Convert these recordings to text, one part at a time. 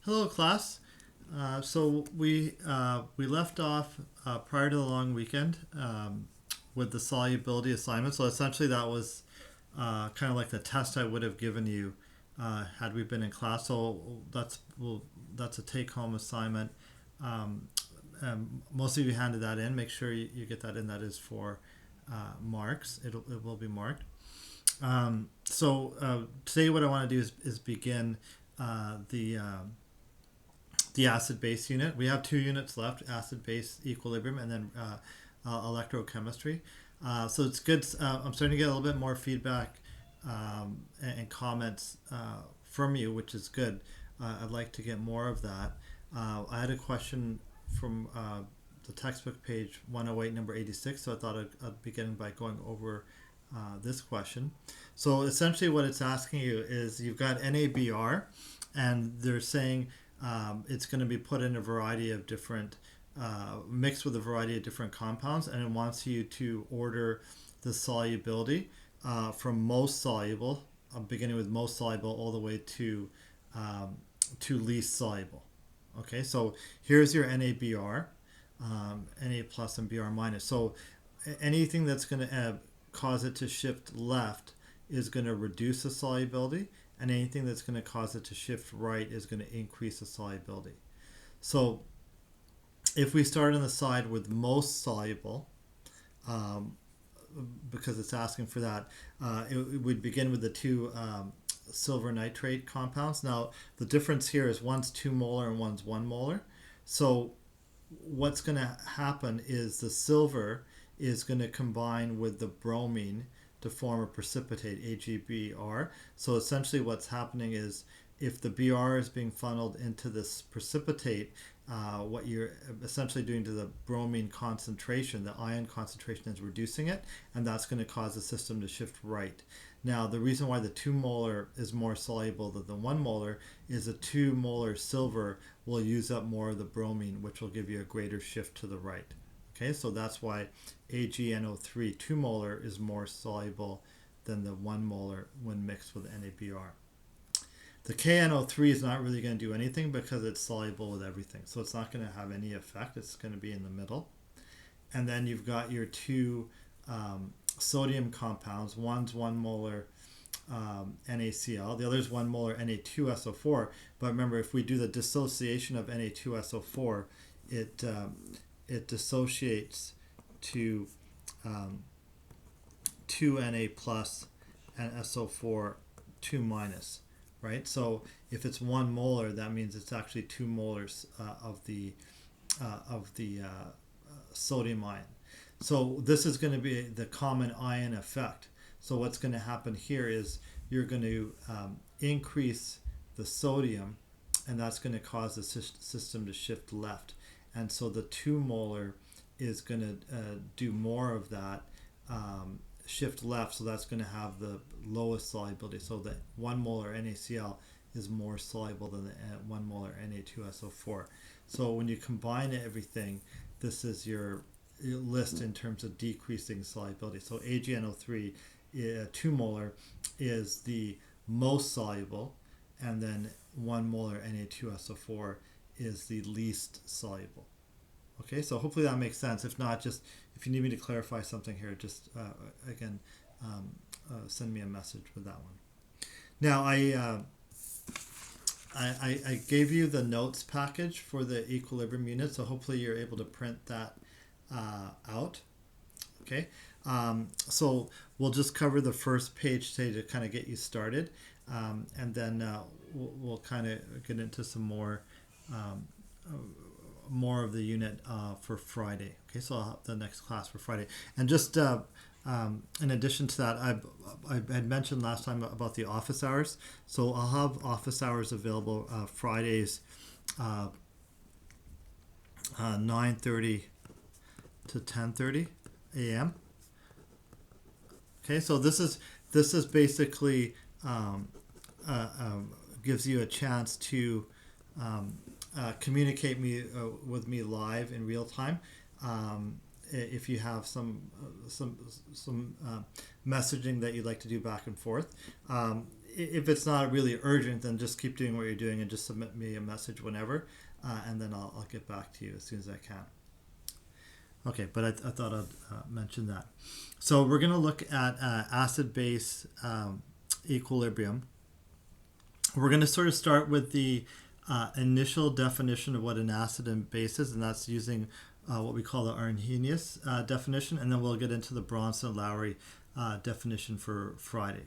Hello, class. So we left off prior to the long weekend with the solubility assignment. So essentially, that was kind of like the test I would have given you had we been in class. So that's a take-home assignment. Um, Most of you handed that in. Make sure you get that in. That is for marks. It will be marked. Today, what I want to do is begin the acid base unit. We have two units left: acid base equilibrium, and then electrochemistry. So it's good. I'm starting to get a little bit more feedback and comments from you, which is good. I'd like to get more of that. I had a question from the textbook page 108, number 86. So I thought I'd begin by going over this question. So essentially, what it's asking you is you've got NABR, and they're saying it's going to be put in a variety of different, mixed with a variety of different compounds, and it wants you to order the solubility from most soluble, beginning with most soluble, all the way to least soluble. Okay, so here's your NABR, Na plus and Br minus. So anything that's going to cause it to shift left is going to reduce the solubility, and anything that's going to cause it to shift right is going to increase the solubility. So if we start on the side with most soluble, um, because it's asking for that, it would begin with the two silver nitrate compounds. Now, the difference here is one's 2 molar and one's 1 molar. So what's going to happen is the silver is going to combine with the bromine to form a precipitate, AgBr. So essentially what's happening is if the Br is being funneled into this precipitate, what you're essentially doing to the bromine concentration, the ion concentration, is reducing it, and that's going to cause the system to shift right. Now, the reason why the 2 molar is more soluble than the 1 molar is the 2 molar silver will use up more of the bromine, which will give you a greater shift to the right. Okay, so that's why AgNO3 2 molar is more soluble than the 1 molar when mixed with NaBr. The KNO3 is not really going to do anything because it's soluble with everything, so it's not going to have any effect. It's going to be in the middle. And then you've got your two sodium compounds. One's 1 molar NaCl, the other's 1 molar Na2SO4. But remember, if we do the dissociation of Na2SO4, it dissociates to 2Na plus and SO4 2 minus, right? So if it's 1 molar, that means it's actually 2 molars of the sodium ion. So this is going to be the common ion effect. So what's going to happen here is you're going to increase the sodium, and that's going to cause the system to shift left. And so the 2 molar is going to do more of that shift left, so that's going to have the lowest solubility. So the 1 molar NaCl is more soluble than the 1 molar Na2SO4. So when you combine everything, this is your list in terms of decreasing solubility. So AgNO3, 2 molar, is the most soluble, and then 1 molar Na2SO4 is the least soluble. Okay, so hopefully that makes sense. If not, just if you need me to clarify something here, just again send me a message with that one. Now I gave you the notes package for the equilibrium unit, so hopefully you're able to print that out. Okay, so we'll just cover the first page today to kind of get you started, and then we'll kind of get into some more of the unit for Friday. Okay, so I'll have the next class for Friday. And just in addition to that, I had mentioned last time about the office hours. So I'll have office hours available Fridays 9:30 to 10:30 a.m. Okay, so this is basically gives you a chance to communicate with me live in real time. If you have some messaging that you'd like to do back and forth, if it's not really urgent, then just keep doing what you're doing and just submit me a message whenever, and then I'll get back to you as soon as I can. Okay, but I thought I'd mention that. So we're going to look at acid-base equilibrium. We're going to sort of start with the initial definition of what an acid and base is, and that's using what we call the Arrhenius definition, and then we'll get into the Bronson-Lowry definition for Friday.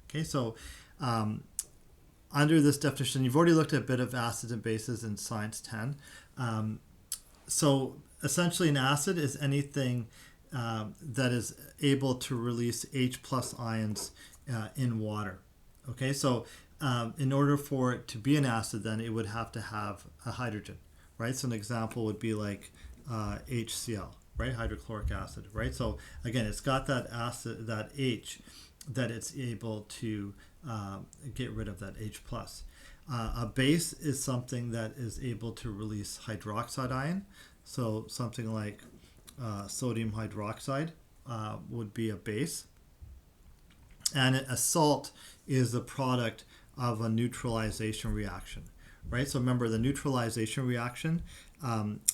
Okay, so under this definition, you've already looked at a bit of acids and bases in Science 10. So essentially an acid is anything that is able to release H plus ions in water. Okay, so in order for it to be an acid, then it would have to have a hydrogen, right? So an example would be like HCl, right? Hydrochloric acid, right? So again, it's got that acid, that H, that it's able to get rid of that H plus. A base is something that is able to release hydroxide ion. So something like sodium hydroxide would be a base. And a salt is the product of a neutralization reaction, right? So remember, the neutralization reaction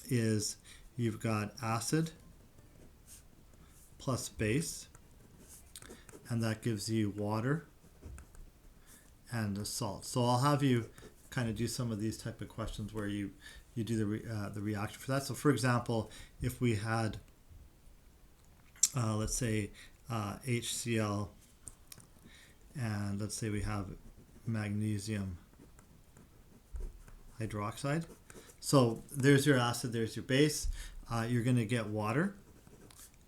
is you've got acid plus base, and that gives you water and a salt. So I'll have you kind of do some of these type of questions where you do the reaction for that. So for example, if we had, let's say, HCl, and let's say we have magnesium hydroxide. So there's your acid, there's your base. You're going to get water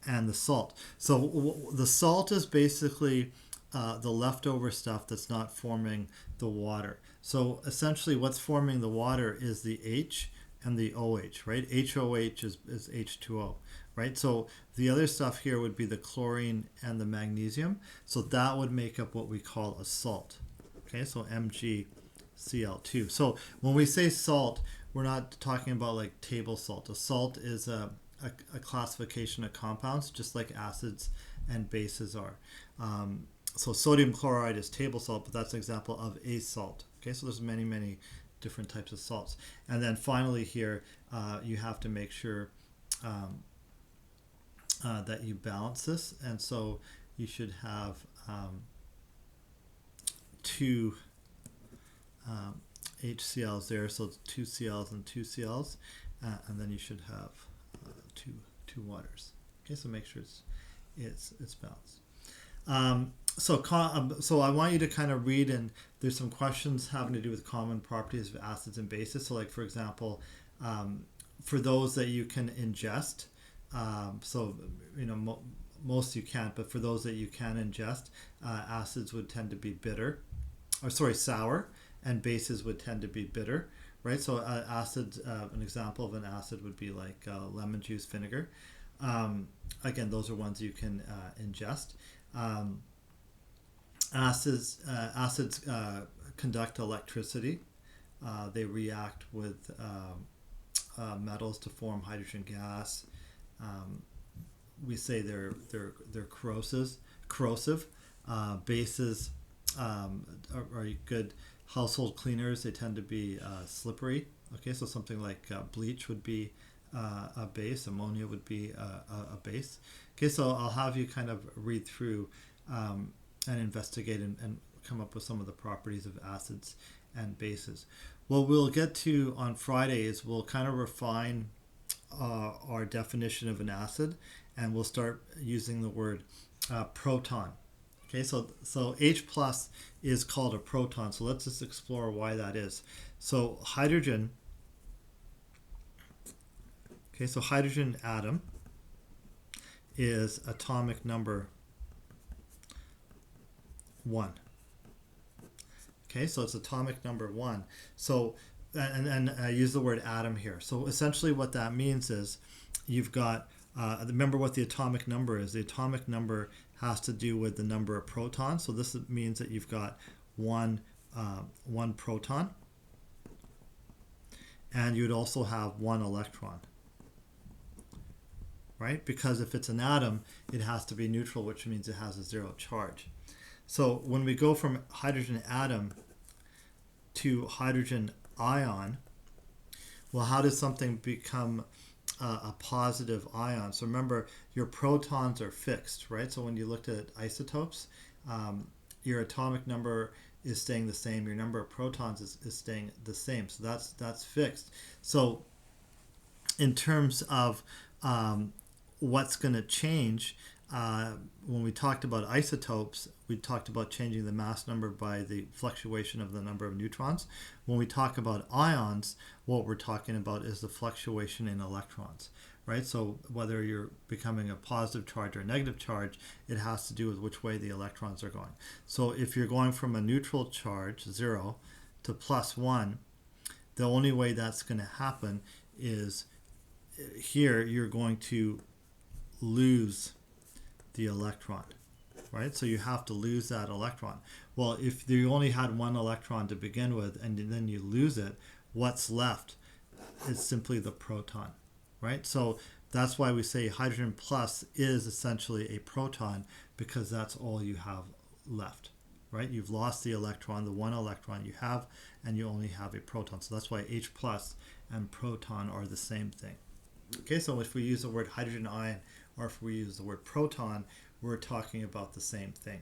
and the salt. So the salt is basically the leftover stuff that's not forming the water. So essentially what's forming the water is the H and the OH, right? HOH is H2O, right? So the other stuff here would be the chlorine and the magnesium. So that would make up what we call a salt. Okay, so MgCl2. So when we say salt, we're not talking about like table salt. A salt is a classification of compounds, just like acids and bases are. So sodium chloride is table salt, but that's an example of a salt. Okay, so there's many different types of salts. And then finally here, you have to make sure that you balance this. And so you should have two HCl's there, so it's 2 Cl's and 2 Cl's, and then you should have two waters. Okay, so make sure it's balanced. So I want you to kind of read, and there's some questions having to do with common properties of acids and bases. So like for example, for those that you can ingest, so you know most you can't, but for those that you can ingest, acids would tend to be sour, and bases would tend to be bitter, right? So acids, an example of an acid would be like lemon juice, vinegar. Again, those are ones you can ingest. Acids conduct electricity. They react with metals to form hydrogen gas. We say they're corrosive. Bases are good household cleaners. They tend to be slippery. Okay, so something like bleach would be a base. Ammonia would be a base. Okay, so I'll have you kind of read through and investigate and come up with some of the properties of acids and bases. What we'll get to on Friday is we'll kind of refine our definition of an acid, and we'll start using the word proton. Okay, so H plus is called a proton. So let's just explore why that is. So hydrogen. Okay, so hydrogen atom is atomic number 1. Okay, so it's atomic number 1. So and I use the word atom here. So essentially what that means is you've got remember what the atomic number is. The atomic number has to do with the number of protons. So this means that you've got one proton, and you'd also have 1 electron, right? Because if it's an atom, it has to be neutral, which means it has a 0 charge. So when we go from hydrogen atom to hydrogen ion, well, how does something become a positive ion? So remember, your protons are fixed, right? So when you looked at isotopes, your atomic number is staying the same. Your number of protons is staying the same. So that's fixed. So in terms of what's going to change, when we talked about isotopes, we talked about changing the mass number by the fluctuation of the number of neutrons. When we talk about ions, what we're talking about is the fluctuation in electrons, right? So whether you're becoming a positive charge or a negative charge, it has to do with which way the electrons are going. So if you're going from a neutral charge, 0, to +1, the only way that's going to happen is here you're going to lose the electron, right? So you have to lose that electron. Well, if you only had one electron to begin with and then you lose it, what's left is simply the proton, right? So that's why we say hydrogen plus is essentially a proton, because that's all you have left, right? You've lost the electron, the one electron you have, and you only have a proton. So that's why H plus and proton are the same thing. Okay, so if we use the word hydrogen ion or if we use the word proton, we're talking about the same thing.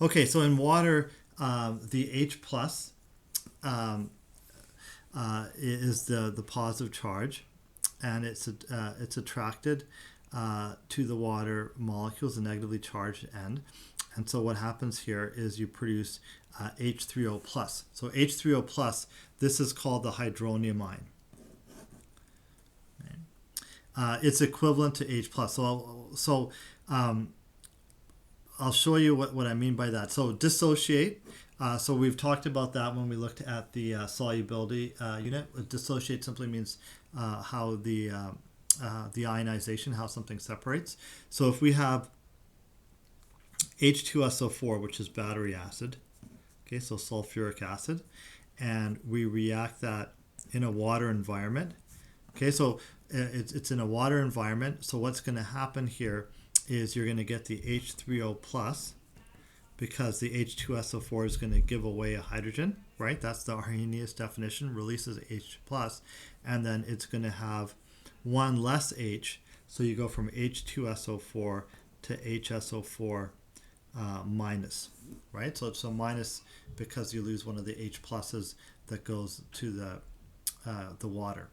Okay, so in water, the H plus is the positive charge, and it's attracted to the water molecules, the negatively charged end. And so what happens here is you produce H3O plus. So H3O plus, this is called the hydronium ion. It's equivalent to H plus. So I'll show you what I mean by that. So dissociate. So we've talked about that when we looked at the solubility unit. Dissociate simply means how the ionization, how something separates. So if we have H2SO4, which is battery acid, okay, so sulfuric acid, and we react that in a water environment. Okay, so it's in a water environment. So what's going to happen here is you're going to get the H3O plus, because the H2SO4 is going to give away a hydrogen, right? That's the Arrhenius definition, releases H plus, and then it's going to have one less H. So you go from H2SO4 to HSO4 minus, right? So it's a minus because you lose one of the H pluses that goes to the water.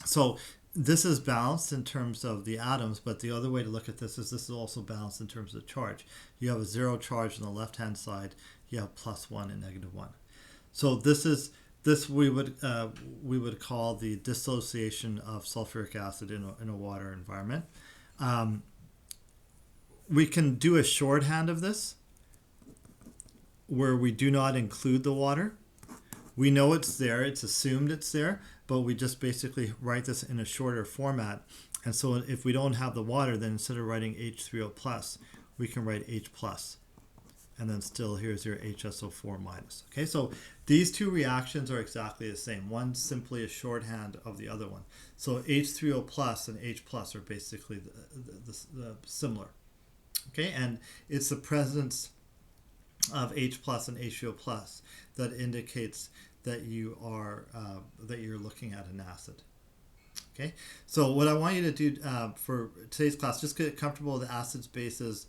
So this is balanced in terms of the atoms, but the other way to look at this is also balanced in terms of charge. You have a 0 charge on the left-hand side. You have +1 and -1. So this we would call the dissociation of sulfuric acid in a water environment. We can do a shorthand of this where we do not include the water. We know it's there, it's assumed it's there, but we just basically write this in a shorter format. And so if we don't have the water, then instead of writing H3O plus, we can write H plus. And then still here's your HSO4 minus. Okay, so these two reactions are exactly the same. One's simply a shorthand of the other one. So H3O plus and H plus are basically the similar. Okay, and it's the presence of H plus and H3O plus that indicates that you're looking at an acid. Okay, so what I want you to do for today's class, just get comfortable with the acids, bases,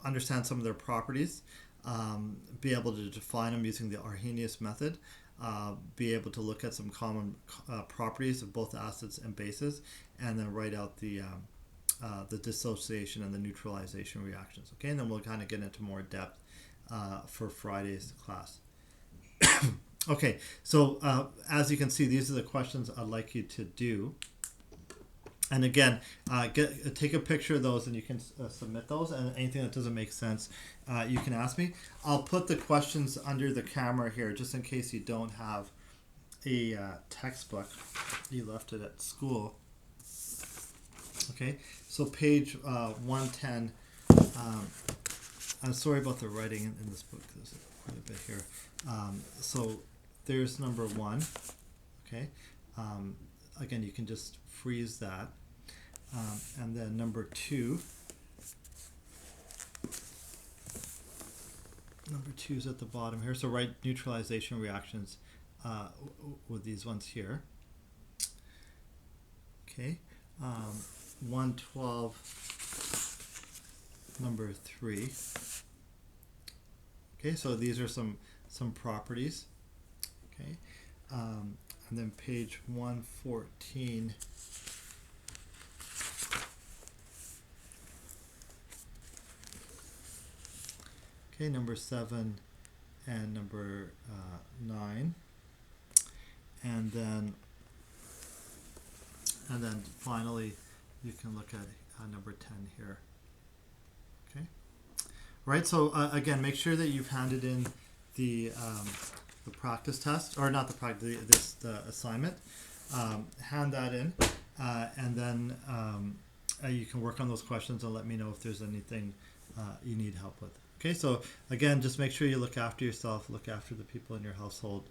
understand some of their properties, be able to define them using the Arrhenius method, be able to look at some common properties of both acids and bases, and then write out the dissociation and the neutralization reactions. Okay, and then we'll kind of get into more depth for Friday's class. Okay, so as you can see, these are the questions I'd like you to do. And again, take a picture of those and you can submit those. And anything that doesn't make sense, you can ask me. I'll put the questions under the camera here just in case you don't have a textbook. You left it at school. Okay, so page 110. I'm sorry about the writing in this book. There's quite a bit here. So there's number 1. Okay, again, you can just freeze that. And then number 2. Number 2 is at the bottom here. So write neutralization reactions with these ones here. Okay. 112, number 3. Okay, so these are some properties. Okay, and then page 114. Okay, number 7 and number 9, and then finally you can look at number 10 here. Okay, right. So again, make sure that you've handed in the practice test, or not the practice, the assignment. Hand that in, and then you can work on those questions and let me know if there's anything you need help with. Okay, so again, just make sure you look after yourself, look after the people in your household.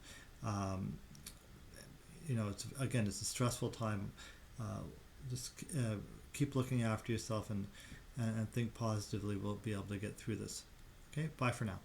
You know, it's a stressful time. Just keep looking after yourself and think positively. We'll be able to get through this. Okay, bye for now.